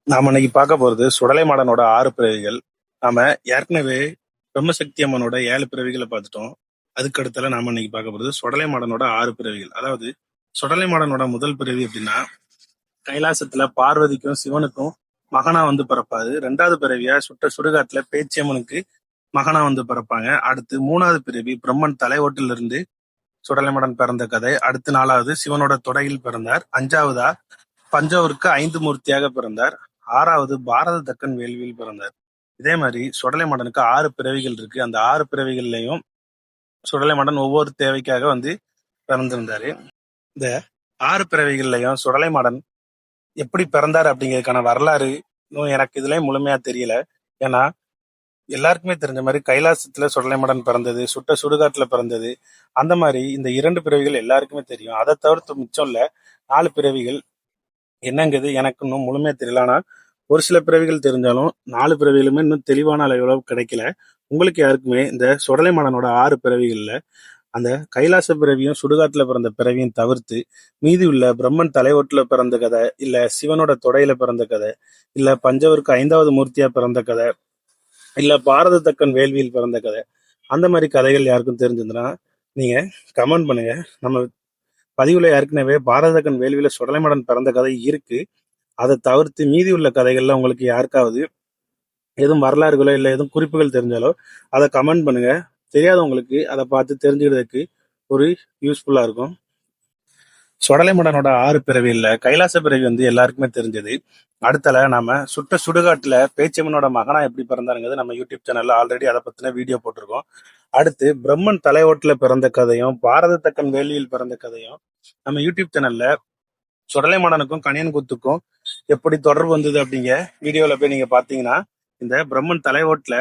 நாம இன்னைக்கு பார்க்க போறது சுடலை மாடனோட 6 பிறவிகள். நாம ஏற்கனவே பிரம்மசக்தி அம்மனோட 7 பிறவிகளை பார்த்துட்டோம். அதுக்கு அடுத்தால நாம இன்னைக்கு பார்க்க போறது சுடலை மாடனோட 6 பிறவிகள். அதாவது சுடலை மாடனோட முதல் பிறவி அப்படின்னா கைலாசத்துல பார்வதிக்கும் சிவனுக்கும் மகனா வந்து பிறப்பாரு. 2வது பிறவியா சுட்ட சுடுகாட்டுல பேச்சியம்மனுக்கு மகனா வந்து பிறப்பாங்க. அடுத்து 3வது பிறவி பிரம்மன் தலைவோட்டில இருந்து சுடலை மாடன் பிறந்த கதை. அடுத்து 4வது சிவனோட தொடையில் பிறந்தார். 5வதா பஞ்சவருக்கு 5 மூர்த்தியாக பிறந்தார். 6வது பாரத தக்கன் வேள்வியில் பிறந்தார். இதே மாதிரி சுடலை மாடனுக்கு 6 பிறவிகள் இருக்கு. அந்த 6 பிறவிகள்லயும் சுடலை மாடன் ஒவ்வொரு தேவைக்காக வந்து பிறந்திருந்தாரு. இந்த 6 பிறவிகள்லயும் சுடலை மாடன் எப்படி பிறந்தார் அப்படிங்கிறதுக்கான வரலாறு இன்னும் எனக்கு இதுலயும் முழுமையா தெரியல. ஏன்னா எல்லாருக்குமே தெரிஞ்ச மாதிரி கைலாசத்துல சுடலை மாடன் பிறந்தது, சுட்ட சுடுகாட்டுல பிறந்தது, அந்த மாதிரி இந்த 2 பிறவிகள் எல்லாருக்குமே தெரியும். அதை தவிர்த்து மிச்சம் இல்ல 4 பிறவிகள் என்னங்கிறது எனக்கு இன்னும் முழுமையா தெரியல. ஆனா ஒரு சில பிறவிகள் தெரிஞ்சாலும் 4 பிறவிகளுமே இன்னும் தெளிவான அளவுல கிடைக்கல. உங்களுக்கு யாருக்குமே இந்த சுடலை மாடனோட 6 பிறவிகள்ல அந்த கைலாச பிறவியும் சுடுகாட்டுல பிறந்த பிறவியும் தவிர்த்து மீதி உள்ள பிரம்மன் தலைவட்டுல பிறந்த கதை, இல்ல சிவனோட தொடையில பிறந்த கதை, இல்ல பஞ்சவருக்கு 5வது மூர்த்தியா பிறந்த கதை, இல்ல பாரத தக்கன் வேள்வியில் பிறந்த கதை, அந்த மாதிரி கதைகள் யாருக்கும் தெரிஞ்சிருந்தா நீங்க கமெண்ட் பண்ணுங்க. நம்ம பதிவுல ஏற்கனவே பாரதக்கன் வேள்வியில சுடலை மாடன் பிறந்த கதை இருக்கு. அதை தவிர்த்து மீதி உள்ள கதைகள்ல உங்களுக்கு யாருக்காவது எதுவும் வரலாறுகளோ இல்லை எதுவும் குறிப்புகள் தெரிஞ்சாலோ அதை கமெண்ட் பண்ணுங்க. தெரியாதவங்களுக்கு அதை பார்த்து தெரிஞ்சுக்கிறதுக்கு ஒரு யூஸ்ஃபுல்லா இருக்கும். சுடலை மாடனோட 6 பிறவியில் கைலாச பிறவி வந்து எல்லாருக்குமே தெரிஞ்சது. அடுத்தால நாம சுட்ட சுடுகாட்டுல பேச்சியம்மனோட மகனா எப்படி பிறந்தாருங்கிறது நம்ம யூடியூப் சேனல்ல ஆல்ரெடி அதை பத்தின வீடியோ போட்டிருக்கோம். அடுத்து பிரம்மன் தலையோட்டுல பிறந்த கதையும் பாரத தக்கன் வேள்வியில் பிறந்த கதையும் நம்ம யூடியூப் சேனல்ல சுடலை மாடனுக்கும் கணியன் குத்துக்கும் எப்படி தொடர்பு வந்தது அப்படிங்க வீடியோல போய் நீங்க பாத்தீங்கன்னா இந்த பிரம்மன் தலைவோட்டுல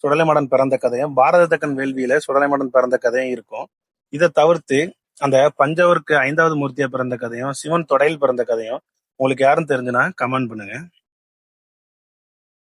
சுடலை மாடன் பிறந்த கதையும் பாரத தக்கன் வேள்வியில சுடலை மாடன் பிறந்த கதையும் இருக்கும். இதை தவிர்த்து அந்த பஞ்சவருக்கு 5வது மூர்த்தியா பிறந்த கதையும் சிவன் தொடையில் பிறந்த கதையும் உங்களுக்கு யாரும் தெரிஞ்சுன்னா கமெண்ட் பண்ணுங்க.